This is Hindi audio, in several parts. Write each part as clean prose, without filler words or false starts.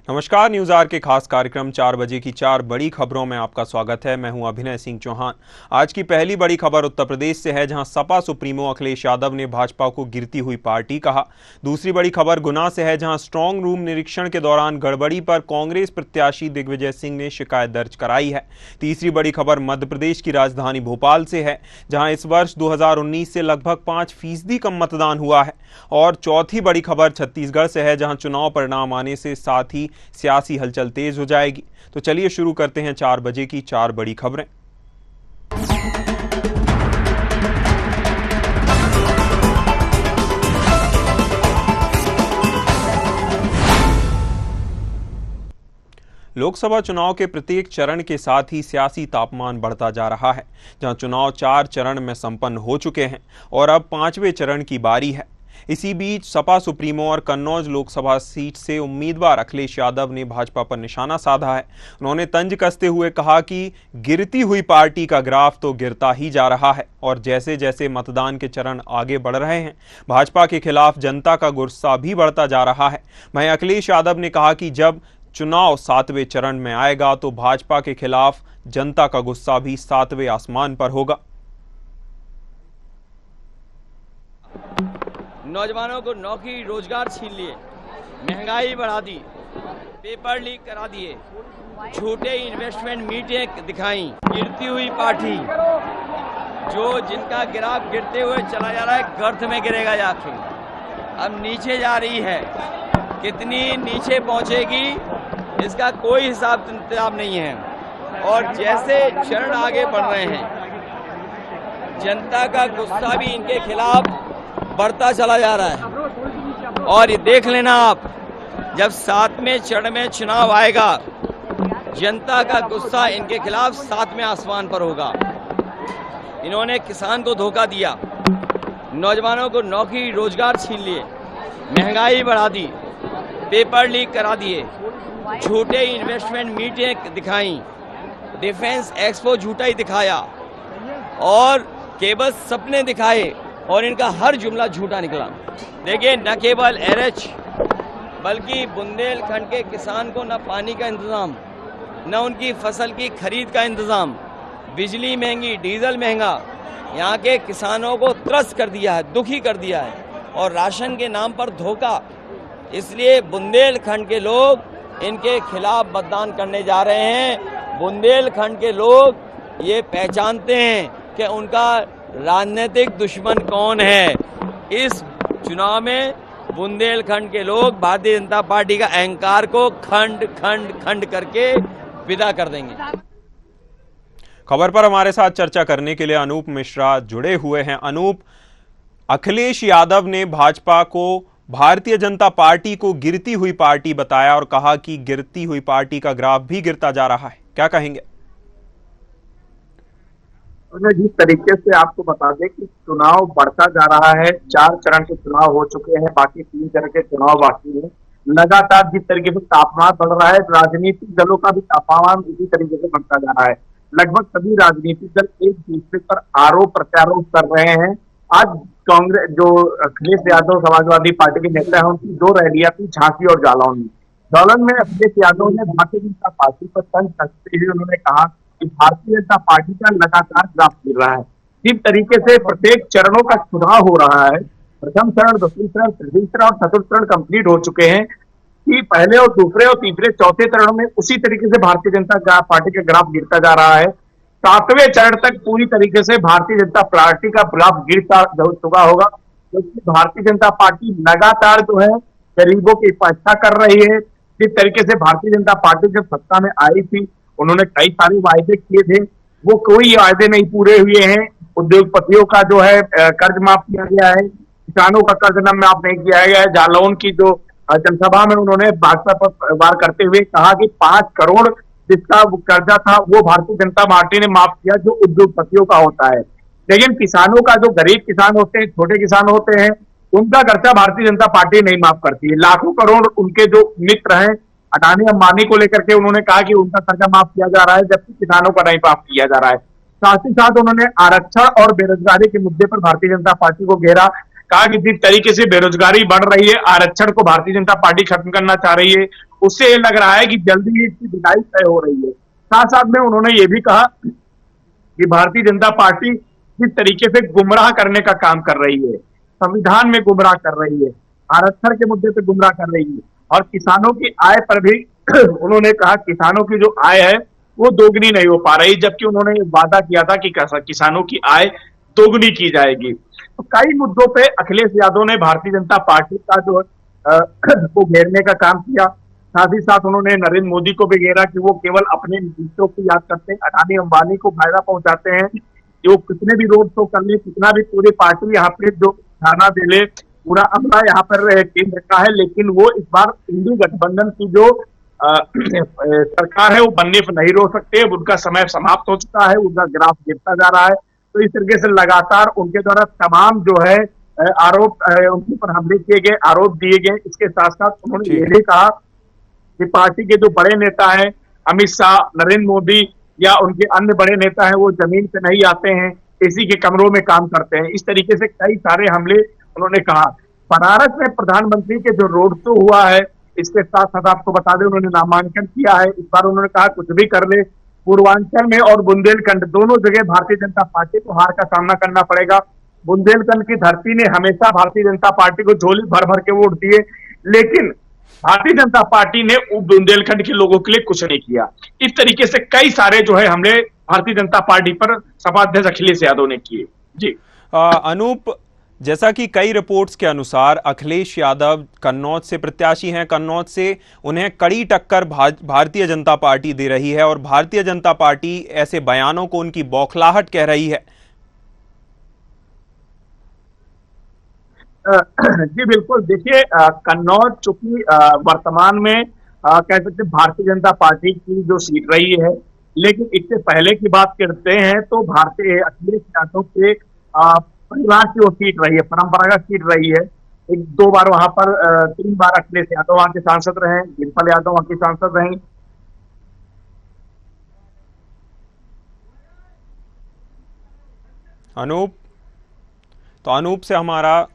नमस्कार। न्यूज आर के खास कार्यक्रम 4 बजे की 4 बड़ी खबरों में आपका स्वागत है। मैं हूं अभिनय सिंह चौहान। आज की पहली बड़ी खबर उत्तर प्रदेश से है, जहां सपा सुप्रीमो अखिलेश यादव ने भाजपा को गिरती हुई पार्टी कहा। दूसरी बड़ी खबर गुना से है, जहां स्ट्रांग रूम निरीक्षण के दौरान गड़बड़ी पर कांग्रेस प्रत्याशी दिग्विजय सिंह ने शिकायत दर्ज कराई है। तीसरी बड़ी खबर मध्य प्रदेश की राजधानी भोपाल से है, जहां इस वर्ष 2019 से लगभग 5% कम मतदान हुआ है। और चौथी बड़ी खबर छत्तीसगढ़ से है, जहां चुनाव परिणाम आने से साथ ही सियासी हलचल तेज हो जाएगी। तो चलिए शुरू करते हैं 4 बजे की 4 बड़ी खबरें। लोकसभा चुनाव के प्रत्येक चरण के साथ ही सियासी तापमान बढ़ता जा रहा है, जहां चुनाव 4 चरण में संपन्न हो चुके हैं और अब 5वें चरण की बारी है। इसी बीच सपा सुप्रीमो और कन्नौज लोकसभा सीट से उम्मीदवार अखिलेश यादव ने भाजपा पर निशाना साधा है। उन्होंने तंज कसते हुए कहा कि गिरती हुई पार्टी का ग्राफ तो गिरता ही जा रहा है और जैसे जैसे मतदान के चरण आगे बढ़ रहे हैं, भाजपा के खिलाफ जनता का गुस्सा भी बढ़ता जा रहा है। वहीं अखिलेश यादव ने कहा कि जब चुनाव 7वें चरण में आएगा तो भाजपा के खिलाफ जनता का गुस्सा भी 7वें आसमान पर होगा। नौजवानों को नौकरी रोजगार छीन लिए, महंगाई बढ़ा दी, पेपर लीक करा दिए, झूठे इन्वेस्टमेंट मीटिंग दिखाई। गिरती हुई पार्टी जो जिनका ग्राफ गिरते हुए चला जा रहा है, गर्त में गिरेगा जाके। अब नीचे जा रही है, कितनी नीचे पहुंचेगी इसका कोई हिसाब किताब नहीं है। और जैसे चरण आगे बढ़ रहे हैं, जनता का गुस्सा भी इनके खिलाफ बढ़ता चला जा रहा है। और ये देख लेना आप, जब 7वें चरण में चुनाव आएगा, जनता का गुस्सा इनके खिलाफ 7वें आसमान पर होगा। इन्होंने किसान को धोखा दिया, नौजवानों को नौकरी रोजगार छीन लिए, महंगाई बढ़ा दी, पेपर लीक करा दिए, झूठे इन्वेस्टमेंट मीटिंग दिखाई, डिफेंस एक्सपो झूठा ही दिखाया और केवल सपने दिखाए और इनका हर जुमला झूठा निकला। देखिए, न केवल एनएच बल्कि बुंदेलखंड के किसान को न पानी का इंतजाम, न उनकी फसल की खरीद का इंतजाम, बिजली महंगी, डीजल महंगा, यहाँ के किसानों को त्रस्त कर दिया है, दुखी कर दिया है और राशन के नाम पर धोखा। इसलिए बुंदेलखंड के लोग इनके खिलाफ मतदान करने जा रहे हैं। बुंदेलखंड के लोग ये पहचानते हैं कि उनका राजनीतिक दुश्मन कौन है। इस चुनाव में बुंदेलखंड के लोग भारतीय जनता पार्टी का अहंकार को खंड खंड खंड करके विदा कर देंगे। खबर पर हमारे साथ चर्चा करने के लिए अनूप मिश्रा जुड़े हुए हैं। अनूप, अखिलेश यादव ने भाजपा को, भारतीय जनता पार्टी को गिरती हुई पार्टी बताया और कहा कि गिरती हुई पार्टी का ग्राफ भी गिरता जा रहा है। क्या कहेंगे? जिस तरीके से आपको बता दें कि चुनाव बढ़ता जा रहा है, 4 चरण के चुनाव हो चुके हैं, बाकी 3 चरण के चुनाव बाकी हैं। लगातार जिस तरीके से तापमान बढ़ रहा है, राजनीतिक दलों का भी तापमान इसी तरीके से बढ़ता जा रहा है। लगभग सभी राजनीतिक दल एक दूसरे पर आरोप प्रत्यारोप कर रहे हैं। आज कांग्रेस, जो अखिलेश यादव समाजवादी पार्टी के नेता है, उनकी 2 रैलियां थी, झांसी और जालौन में। जालौन में अखिलेश यादव ने भारतीय जनता पार्टी पर तंज कसते हुए उन्होंने कहा कि भारतीय जनता पार्टी का लगातार ग्राफ गिर रहा है। जिस तरीके से प्रत्येक चरणों का चुनाव हो रहा है, प्रथम चरण, दूसरी चरण, तृतीय चरण और चतुर्थ चरण कंप्लीट हो चुके हैं कि पहले और दूसरे और तीसरे चौथे चरणों में उसी तरीके से भारतीय जनता पार्टी का ग्राफ गिरता जा रहा है। 7वें चरण तक पूरी तरीके से भारतीय जनता पार्टी का ग्राफ गिरता चुका होगा, क्योंकि भारतीय जनता पार्टी लगातार जो है गरीबों की उपेक्षा कर रही है। जिस तरीके से भारतीय जनता पार्टी जब सत्ता में आई थी, उन्होंने कई सारे वायदे किए थे, वो कोई वायदे नहीं पूरे हुए हैं। उद्योगपतियों का जो है कर्ज माफ किया गया है, किसानों का कर्ज माफ नहीं किया गया है। जालौन की जो जनसभा में उन्होंने भाजपा पर वार करते हुए कहा कि 5 करोड़ जिसका कर्जा था वो भारतीय जनता पार्टी ने माफ किया, जो उद्योगपतियों का होता है। लेकिन किसानों का, जो गरीब किसान होते हैं, छोटे किसान होते हैं, उनका कर्जा भारतीय जनता पार्टी नहीं माफ करती है। लाखों करोड़ उनके जो मित्र हैं, अडानी अंबानी को लेकर के उन्होंने कहा कि उनका कर्जा माफ किया जा रहा है, जबकि किसानों का नहीं माफ किया जा रहा है। साथ ही साथ उन्होंने आरक्षण और बेरोजगारी के मुद्दे पर भारतीय जनता पार्टी को घेरा, कहा कि जिस तरीके से बेरोजगारी बढ़ रही है, आरक्षण को भारतीय जनता पार्टी खत्म करना चाह रही है। उससे ये लग रहा है कि जल्दी ही इसकी विदाई तय हो रही है। साथ साथ में उन्होंने ये भी कहा कि भारतीय जनता पार्टी जिस तरीके से गुमराह करने का काम कर रही है, संविधान में गुमराह कर रही है, आरक्षण के मुद्दे पे गुमराह कर रही है, और किसानों की आय पर भी उन्होंने कहा किसानों की जो आय है वो दोगुनी नहीं हो पा रही, जबकि उन्होंने वादा किया था कि किसानों की आय दोगुनी की जाएगी। तो कई मुद्दों पे अखिलेश यादव ने भारतीय जनता पार्टी का जो को घेरने का काम किया। साथ ही साथ उन्होंने नरेंद्र मोदी को भी घेरा कि वो केवल अपने नीतियों की याद करते हैं, अडानी अंबानी को फायदा पहुंचाते हैं, जो कितने भी रोड शो कर ले, कितना भी पूरी पार्टी यहाँ पे जो खाना दे ले, पूरा अमला यहाँ पर केंद्र का है, लेकिन वो इस बार इंडी गठबंधन की जो सरकार है वो बनने पर नहीं रो सकते। उनका समय समाप्त हो चुका है, उनका ग्राफ गिरता जा रहा है। तो इस तरीके से लगातार उनके द्वारा तमाम जो है आरोप उनके ऊपर हमले किए गए, आरोप दिए गए। इसके साथ साथ उन्होंने ये भी कहा कि पार्टी के जो बड़े नेता हैं, अमित शाह, नरेंद्र मोदी या उनके अन्य बड़े नेता हैं, वो जमीन पे नहीं आते हैं, एसी के कमरों में काम करते हैं। इस तरीके से कई सारे हमले उन्होंने कहा। बनारस में प्रधानमंत्री के जो रोड शो हुआ है, इसके साथ साथ आपको बता दें उन्होंने नामांकन किया है। इस बार उन्होंने कहा कुछ भी कर ले, पूर्वांचल में और बुंदेलखंड दोनों जगह भारतीय जनता पार्टी को हार का सामना करना पड़ेगा। बुंदेलखंड की धरती ने हमेशा भारतीय जनता पार्टी को झोली भर भर के वोट दिए, लेकिन भारतीय जनता पार्टी ने बुंदेलखंड के लोगों के लिए कुछ नहीं किया। इस तरीके से कई सारे जो है हमले भारतीय जनता पार्टी पर सपा अध्यक्ष अखिलेश यादव ने किए। जी अनूप, जैसा कि कई रिपोर्ट्स के अनुसार अखिलेश यादव कन्नौज से प्रत्याशी हैं, कन्नौज से उन्हें कड़ी टक्कर भारतीय जनता पार्टी दे रही है और भारतीय जनता पार्टी ऐसे बयानों को उनकी बौखलाहट कह रही है। जी बिल्कुल, देखिए कन्नौज चूंकि वर्तमान में कह सकते भारतीय जनता पार्टी की जो सीट रही है, लेकिन इससे पहले की बात करते हैं तो भारतीय अखिलेश यादव के परिवार की वो सीट रही है, परंपरागत सीट रही है। एक दो बार वहां पर 3 बार अखिलेश यादव वहां के सांसद रहे, डिम्पल यादव वहां के सांसद रहे। अनूप से हमारा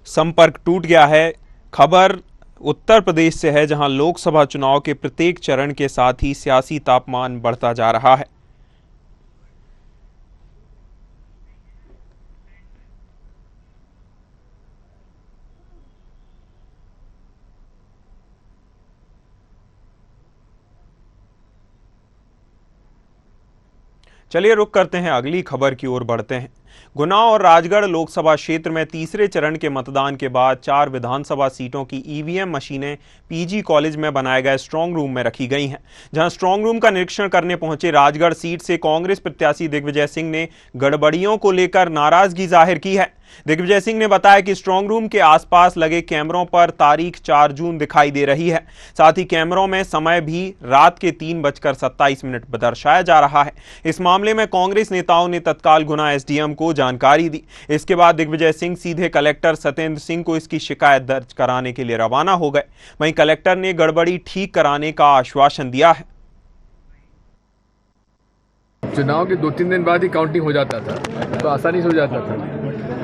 संपर्क टूट गया है। खबर उत्तर प्रदेश से है, जहां लोकसभा चुनाव के प्रत्येक चरण के साथ ही सियासी तापमान बढ़ता जा रहा है। चलिए रुक करते हैं, अगली खबर की ओर बढ़ते हैं। गुना और राजगढ़ लोकसभा क्षेत्र में तीसरे चरण के मतदान के बाद 4 विधानसभा सीटों की ईवीएम मशीनें पीजी कॉलेज में बनाए गए स्ट्रांग रूम में रखी गई हैं, जहां स्ट्रांग रूम का निरीक्षण करने पहुंचे राजगढ़ सीट से कांग्रेस प्रत्याशी दिग्विजय सिंह ने गड़बड़ियों को लेकर नाराजगी जाहिर की है। दिग्विजय सिंह ने बताया कि स्ट्रांग रूम के आसपास लगे कैमरों पर तारीख 4 जून दिखाई दे रही है। साथ ही कैमरों में समय भी रात के 3:27 दर्शाया जा रहा है। इस मामले में कांग्रेस नेताओं ने तत्काल गुना एसडीएम को जानकारी दी। इसके बाद दिग्विजय सिंह सीधे कलेक्टर सत्येंद्र सिंह को इसकी शिकायत दर्ज कराने के लिए रवाना हो गए। वहीं कलेक्टर ने गड़बड़ी ठीक कराने का आश्वासन दिया है। चुनाव के 2-3 दिन बाद ही काउंटिंग हो जाता था, तो आसानी से हो जाता था।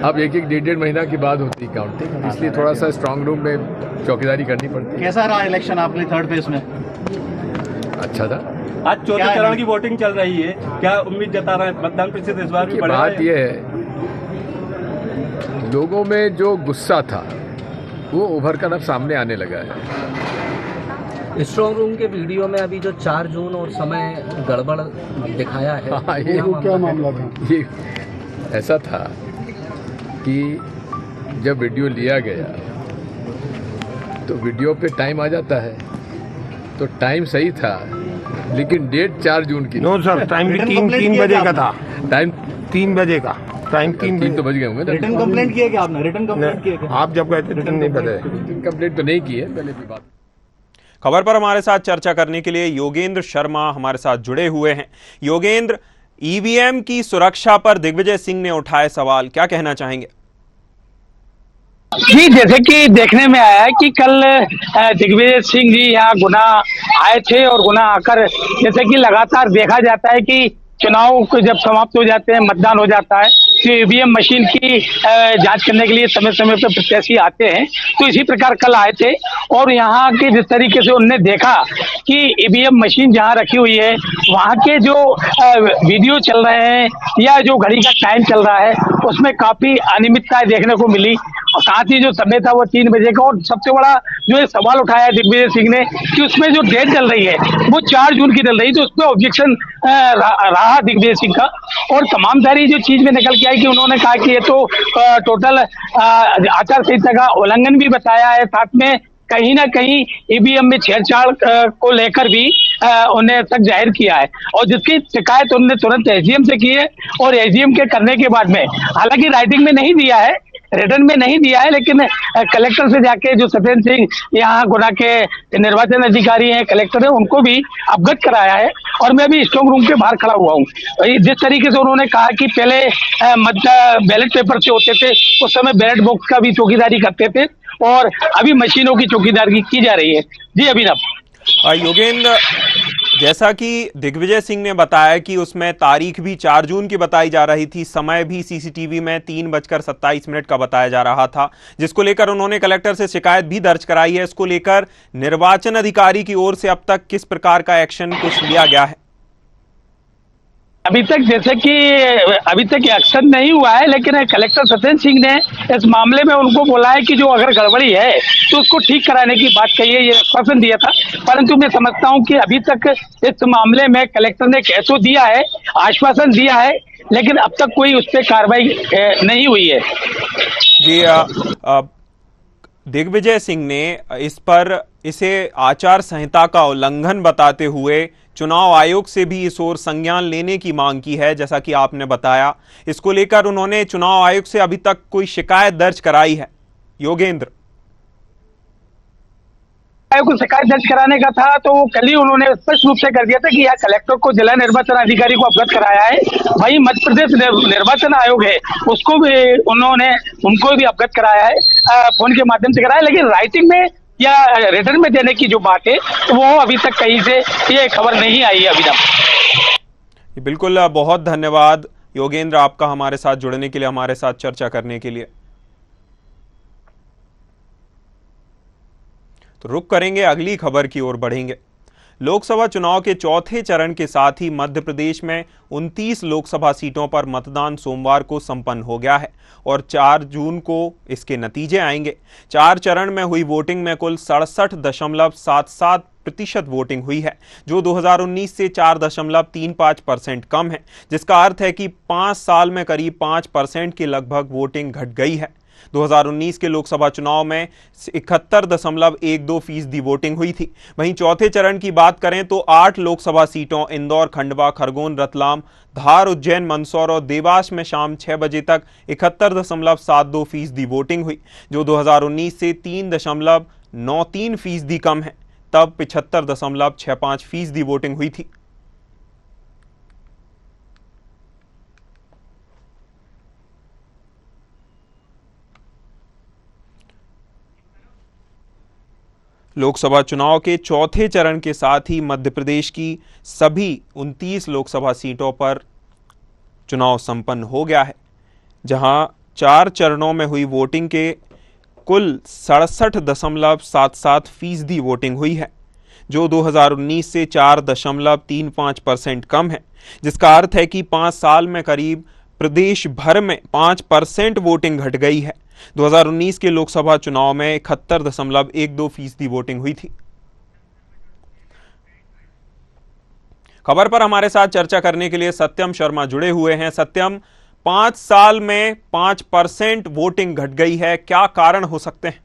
अब 1-1, 1.5 महीना के बाद होती काउंटिंग, इसलिए थोड़ा सा स्ट्रांग रूम में चौकीदारी करनी पड़ती है। कैसा रहा इलेक्शन आपने थर्ड फेज में? अच्छा था। आज चौथे चरण की वोटिंग चल रही है, क्या उम्मीद जता रहे हैं मतदान प्रतिशत इस बार भी बढ़ेगा? बात यह है, लोगों में जो गुस्सा था वो उभर कर अब सामने आने लगा है। स्ट्रांग रूम के वीडियो में अभी जो 4 जून और समय गड़बड़ दिखाया है, हाँ, ये क्या मामला था? ये ऐसा था कि जब वीडियो लिया गया तो वीडियो पे टाइम आ जाता है, तो टाइम सही था लेकिन डेट 4 जून की। नो सर, टाइम भी 3 बजे का था। टाइम 3 बजे का टाइम 3 तो बज गए होंगे। रिटर्न कंप्लेंट किया क्या आपने? रिटर्न कंप्लेंट किया क्या? आप जब गए थे रिटर्न नहीं बताए? कंप्लेंट तो नहीं की है, पहले भी बात। खबर पर हमारे साथ चर्चा करने के लिए योगेंद्र शर्मा हमारे साथ जुड़े हुए हैं। योगेंद्र, ईवीएम की सुरक्षा पर दिग्विजय सिंह ने उठाए सवाल, क्या कहना चाहेंगे? जी, जैसे कि देखने में आया है कि कल दिग्विजय सिंह जी यहाँ गुना आए थे और गुना आकर जैसे कि लगातार देखा जाता है कि चुनाव को जब समाप्त हो जाते हैं, मतदान हो जाता है, तो ईवीएम मशीन की जांच करने के लिए समय समय पर प्रत्याशी आते हैं। तो इसी प्रकार कल आए थे और यहाँ के जिस तरीके से उन्होंने देखा कि ईवीएम मशीन जहाँ रखी हुई है वहाँ के जो वीडियो चल रहे हैं या जो घड़ी का टाइम चल रहा है उसमें काफी अनियमितताएं देखने को मिली। और साथ ही जो समय था वो 3 बजे का, और सबसे बड़ा जो ये सवाल उठाया दिग्विजय सिंह ने कि उसमें जो डेट चल रही है वो 4 जून की चल रही, तो उस पर ऑब्जेक्शन रहा दिग्विजय सिंह का। और तमाम सारी जो चीज में निकल के आई कि उन्होंने कहा कि ये तो टोटल आचार संहिता का उल्लंघन भी बताया है, साथ में कहीं ना कहीं ईवीएम में छेड़छाड़ को लेकर भी उन्हें शक जाहिर किया है, और जिसकी शिकायत उन्होंने तुरंत एसडीएम से की है। और एसडीएम के करने के बाद में, हालांकि राइटिंग में नहीं दिया है, रिटर्न में नहीं दिया है, लेकिन कलेक्टर से जाके जो सत्येंद्र सिंह यहाँ गुना के निर्वाचन अधिकारी हैं, कलेक्टर हैं, उनको भी अवगत कराया है। और मैं अभी स्ट्रांग रूम के बाहर खड़ा हुआ हूँ। जिस तरीके से उन्होंने कहा कि पहले बैलेट पेपर से होते थे, उस समय बैलेट बॉक्स का भी चौकीदारी करते थे, और अभी मशीनों की चौकीदारी की जा रही है। जी अभिनव। योगेंद्र, जैसा कि दिग्विजय सिंह ने बताया कि उसमें तारीख भी 4 जून की बताई जा रही थी, समय भी सीसीटीवी में 3:27 का बताया जा रहा था, जिसको लेकर उन्होंने कलेक्टर से शिकायत भी दर्ज कराई है। इसको लेकर निर्वाचन अधिकारी की ओर से अब तक किस प्रकार का एक्शन कुछ लिया गया है? अभी तक जैसे कि अभी तक एक्शन नहीं हुआ है, लेकिन कलेक्टर सत्येंद्र सिंह ने इस मामले में उनको बोला है कि जो अगर गड़बड़ी है तो उसको ठीक कराने की बात कही है, ये आश्वासन दिया था। परंतु मैं समझता हूं कि अभी तक इस मामले में कलेक्टर ने कह तो दिया है, आश्वासन दिया है, लेकिन अब तक कोई उस पर कार्रवाई नहीं हुई है। जी, दिग्विजय सिंह ने इसे आचार संहिता का उल्लंघन बताते हुए चुनाव आयोग से भी इस ओर संज्ञान लेने की मांग की है, जैसा कि आपने बताया। इसको लेकर उन्होंने चुनाव आयोग से अभी तक कोई शिकायत दर्ज कराई है? योगेंद्र, आयोग को शिकायत दर्ज कराने का था तो कल ही उन्होंने स्पष्ट रूप से कर दिया था कि यह कलेक्टर को, जिला निर्वाचन अधिकारी को अवगत कराया है। वही मध्य प्रदेश निर्वाचन आयोग है, उसको भी उनको भी अवगत कराया है, फोन के माध्यम से कराया, लेकिन राइटिंग में या रिटर्न में देने की जो बात है तो वो अभी तक कहीं से ये खबर नहीं आई है। अभिनव, बिल्कुल, बहुत धन्यवाद योगेंद्र आपका हमारे साथ जुड़ने के लिए, हमारे साथ चर्चा करने के लिए। तो रुक करेंगे, अगली खबर की ओर बढ़ेंगे। लोकसभा चुनाव के चौथे चरण के साथ ही मध्य प्रदेश में 29 लोकसभा सीटों पर मतदान सोमवार को संपन्न हो गया है और 4 जून को इसके नतीजे आएंगे। 4 चरण में हुई वोटिंग में कुल 67.77% वोटिंग हुई है, जो 2019 से 4.35% कम है, जिसका अर्थ है कि 5 साल में करीब 5% के लगभग वोटिंग घट गई है। 2019 के लोकसभा चुनाव में 71.12% वोटिंग हुई थी। वहीं चौथे चरण की बात करें तो 8 लोकसभा सीटों इंदौर, खंडवा, खरगोन, रतलाम, धार, उज्जैन, मंदसौर और देवास में शाम 6 बजे तक 71.72% वोटिंग हुई, जो 2019 से 3.93% कम है। तब 75.65% वोटिंग हुई थी। लोकसभा चुनाव के चौथे चरण के साथ ही मध्य प्रदेश की सभी 29 लोकसभा सीटों पर चुनाव संपन्न हो गया है, जहां 4 चरणों में हुई वोटिंग के कुल 67.77% वोटिंग हुई है, जो 2019 से 4.35% कम है, जिसका अर्थ है कि 5 साल में करीब प्रदेश भर में 5% वोटिंग घट गई है। 2019 के लोकसभा चुनाव में 71.12% वोटिंग हुई थी। खबर पर हमारे साथ चर्चा करने के लिए सत्यम शर्मा जुड़े हुए हैं। सत्यम, 5 साल में 5% वोटिंग घट गई है, क्या कारण हो सकते हैं?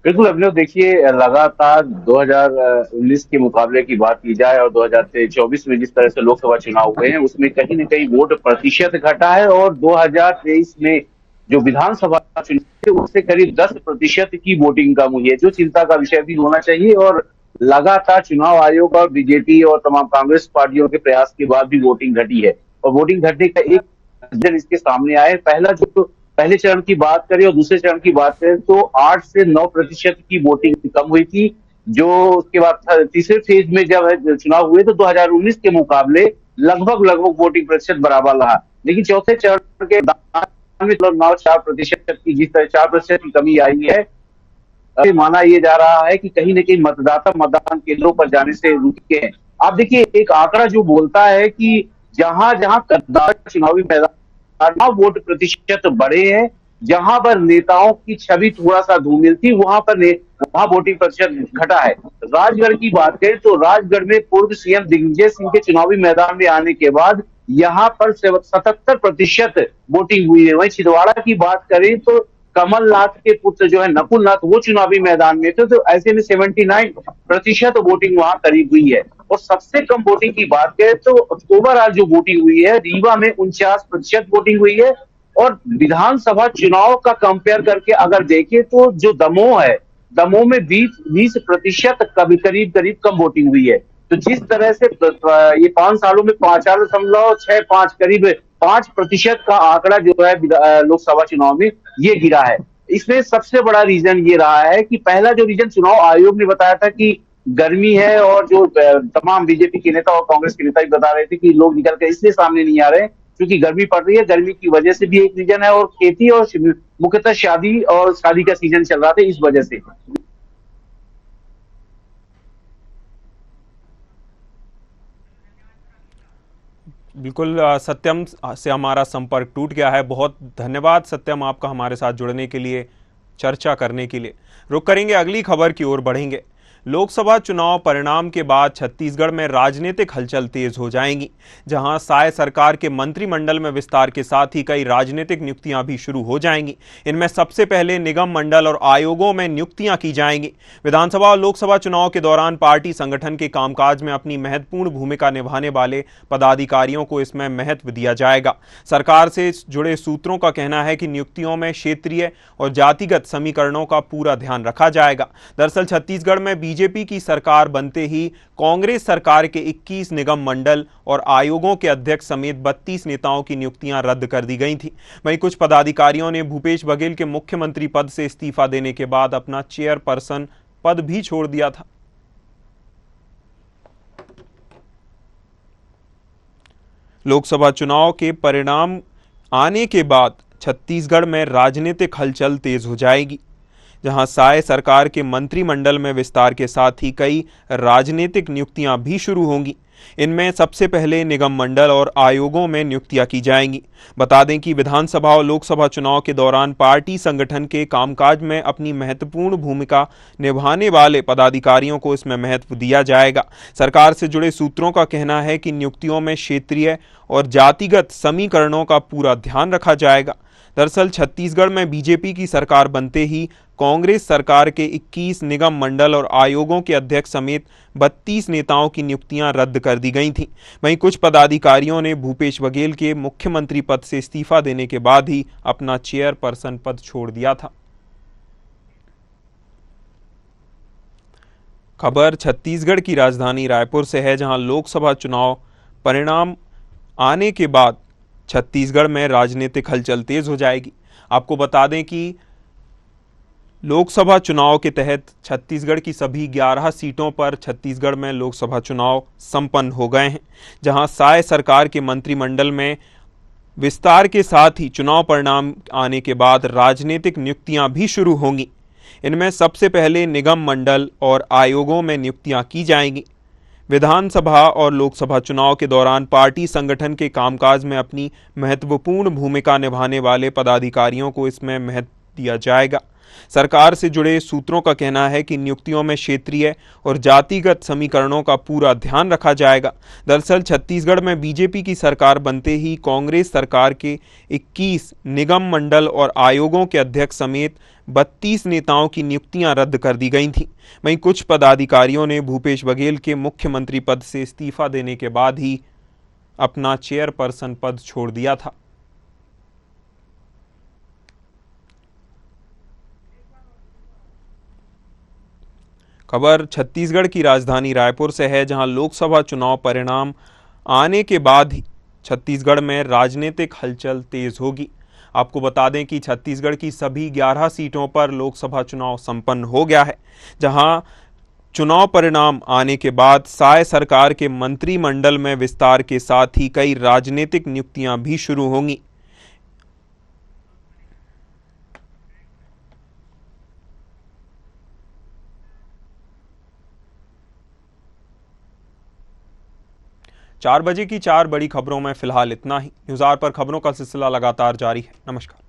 बिल्कुल अभिनव, देखिए लगातार 2019 के मुकाबले की बात की जाए और 2024 में जिस तरह से लोकसभा चुनाव हुए हैं उसमें कहीं न कहीं वोट प्रतिशत घटा है, और 2023 में जो विधानसभा चुनाव थे उससे करीब 10% की वोटिंग कम हुई है, जो चिंता का विषय भी होना चाहिए। और लगातार चुनाव आयोग और बीजेपी और तमाम कांग्रेस पार्टियों के प्रयास के बाद भी वोटिंग घटी है, और वोटिंग घटने का एक रीजन इसके सामने आया है। पहले चरण की बात करें और दूसरे चरण की बात करें तो 8 से 9% की वोटिंग कम हुई थी, जो उसके बाद तीसरे फेज में जब चुनाव हुए तो 2019 के मुकाबले लगभग वोटिंग प्रतिशत बराबर रहा। लेकिन चौथे चरण के में 9-4% की, जिस तरह 4% की कमी आई है, माना यह जा रहा है कि कहीं न कहीं मतदाता मतदान केंद्रों पर जाने से रुके हैं। आप देखिए, एक आंकड़ा जो बोलता है कि जहां जहां चुनावी मैदान वोट प्रतिशत बढ़े हैं, जहां पर नेताओं की छवि थोड़ा सा धूमिल थी, वहां वोटिंग प्रतिशत घटा है। राजगढ़ की बात करें तो राजगढ़ में पूर्व सीएम दिग्विजय सिंह के चुनावी मैदान में आने के बाद यहाँ पर 77% वोटिंग हुई है। वहीं छिंदवाड़ा की बात करें तो कमलनाथ के पुत्र जो है नकुलनाथ, वो चुनावी मैदान में थे, तो ऐसे में 79% वोटिंग वहां करीब हुई है। और सबसे कम वोटिंग की बात करें तो ओवरऑल जो वोटिंग हुई है, रीवा में 49% वोटिंग हुई है। और विधानसभा चुनाव का कंपेयर करके अगर देखें तो जो दमोह है, दमोह में 20% करीब कम वोटिंग हुई है। तो जिस तरह से ये 5 सालों में 4.65 करीब 5% का आंकड़ा जो है लोकसभा चुनाव में ये गिरा है। इसमें सबसे बड़ा रीजन ये रहा है कि पहला जो रीजन चुनाव आयोग ने बताया था कि गर्मी है, और जो तमाम बीजेपी के नेता और कांग्रेस के नेता भी बता रहे थे कि लोग निकल कर इसलिए सामने नहीं आ रहे क्योंकि गर्मी पड़ रही है, गर्मी की वजह से भी एक रीजन है, और खेती और मुख्यतः शादी का सीजन चल रहा था, इस वजह से। बिल्कुल, सत्यम से हमारा संपर्क टूट गया है। बहुत धन्यवाद सत्यम आपका हमारे साथ जुड़ने के लिए, चर्चा करने के लिए। रुक करेंगे, अगली खबर की ओर बढ़ेंगे। लोकसभा चुनाव परिणाम के बाद छत्तीसगढ़ में राजनीतिक हलचल तेज हो जाएंगी, जहां साय सरकार के मंत्रिमंडल में विस्तार के साथ ही कई राजनीतिक नियुक्तियां भी शुरू हो जाएंगी। इनमें सबसे पहले निगम मंडल और आयोगों में नियुक्तियां की जाएंगी। विधानसभा और लोकसभा चुनाव के दौरान पार्टी संगठन के कामकाज में अपनी महत्वपूर्ण भूमिका निभाने वाले पदाधिकारियों को इसमें महत्व दिया जाएगा। सरकार से जुड़े सूत्रों का कहना है कि नियुक्तियों में क्षेत्रीय और जातिगत समीकरणों का पूरा ध्यान रखा जाएगा। दरअसल छत्तीसगढ़ में बीजेपी की सरकार बनते ही कांग्रेस सरकार के 21 निगम मंडल और आयोगों के अध्यक्ष समेत 32 नेताओं की नियुक्तियां रद्द कर दी गई थी। वहीं कुछ पदाधिकारियों ने भूपेश बघेल के मुख्यमंत्री पद से इस्तीफा देने के बाद अपना चेयरपर्सन पद भी छोड़ दिया था। लोकसभा चुनाव के परिणाम आने के बाद छत्तीसगढ़ में राजनीतिक हलचल तेज हो जाएगी, जहां साय सरकार के मंत्रिमंडल में विस्तार के साथ ही कई राजनीतिक नियुक्तियां भी शुरू होंगी। इनमें सबसे पहले निगम मंडल और आयोगों में नियुक्तियां की जाएंगी। बता दें कि विधानसभा और लोकसभा चुनाव के दौरान पार्टी संगठन के कामकाज में अपनी महत्वपूर्ण भूमिका निभाने वाले पदाधिकारियों को इसमें महत्व दिया जाएगा। सरकार से जुड़े सूत्रों का कहना है कि नियुक्तियों में क्षेत्रीय और जातिगत समीकरणों का पूरा ध्यान रखा जाएगा। दरअसल छत्तीसगढ़ में बीजेपी की सरकार बनते ही कांग्रेस सरकार के 21 निगम मंडल और आयोगों के अध्यक्ष समेत 32 नेताओं की नियुक्तियां रद्द कर दी गई थीं। वहीं कुछ पदाधिकारियों ने भूपेश बघेल के मुख्यमंत्री पद से इस्तीफा देने के बाद ही अपना चेयरपर्सन पद छोड़ दिया था। खबर छत्तीसगढ़ की राजधानी रायपुर से है, जहां लोकसभा चुनाव परिणाम आने के बाद छत्तीसगढ़ में राजनीतिक हलचल तेज हो जाएगी। आपको बता दें कि लोकसभा चुनाव के तहत छत्तीसगढ़ की सभी 11 सीटों पर छत्तीसगढ़ में लोकसभा चुनाव संपन्न हो गए हैं, जहां साय सरकार के मंत्रिमंडल में विस्तार के साथ ही चुनाव परिणाम आने के बाद राजनीतिक नियुक्तियां भी शुरू होंगी। इनमें सबसे पहले निगम मंडल और आयोगों में नियुक्तियां की जाएंगी। विधानसभा और लोकसभा चुनाव के दौरान पार्टी संगठन के कामकाज में अपनी महत्वपूर्ण भूमिका निभाने वाले पदाधिकारियों को इसमें महत्व दिया जाएगा। सरकार से जुड़े सूत्रों का कहना है कि नियुक्तियों में क्षेत्रीय और जातिगत समीकरणों का पूरा ध्यान रखा जाएगा। दरअसल छत्तीसगढ़ में बीजेपी की सरकार बनते ही कांग्रेस सरकार के 21 निगम मंडल और आयोगों के अध्यक्ष समेत 32 नेताओं की नियुक्तियां रद्द कर दी गई थीं। वहीं कुछ पदाधिकारियों ने भूपेश बघेल के मुख्यमंत्री पद से इस्तीफा देने के बाद ही अपना चेयरपर्सन पद छोड़ दिया था। खबर छत्तीसगढ़ की राजधानी रायपुर से है, जहां लोकसभा चुनाव परिणाम आने के बाद ही छत्तीसगढ़ में राजनीतिक हलचल तेज होगी। आपको बता दें कि छत्तीसगढ़ की सभी 11 सीटों पर लोकसभा चुनाव संपन्न हो गया है, जहां चुनाव परिणाम आने के बाद साय सरकार के मंत्रिमंडल में विस्तार के साथ ही कई राजनीतिक नियुक्तियां भी शुरू होंगी। चार बजे की 4 बड़ी खबरों में फिलहाल इतना ही। न्यूज़ आवर पर खबरों का सिलसिला लगातार जारी है। नमस्कार।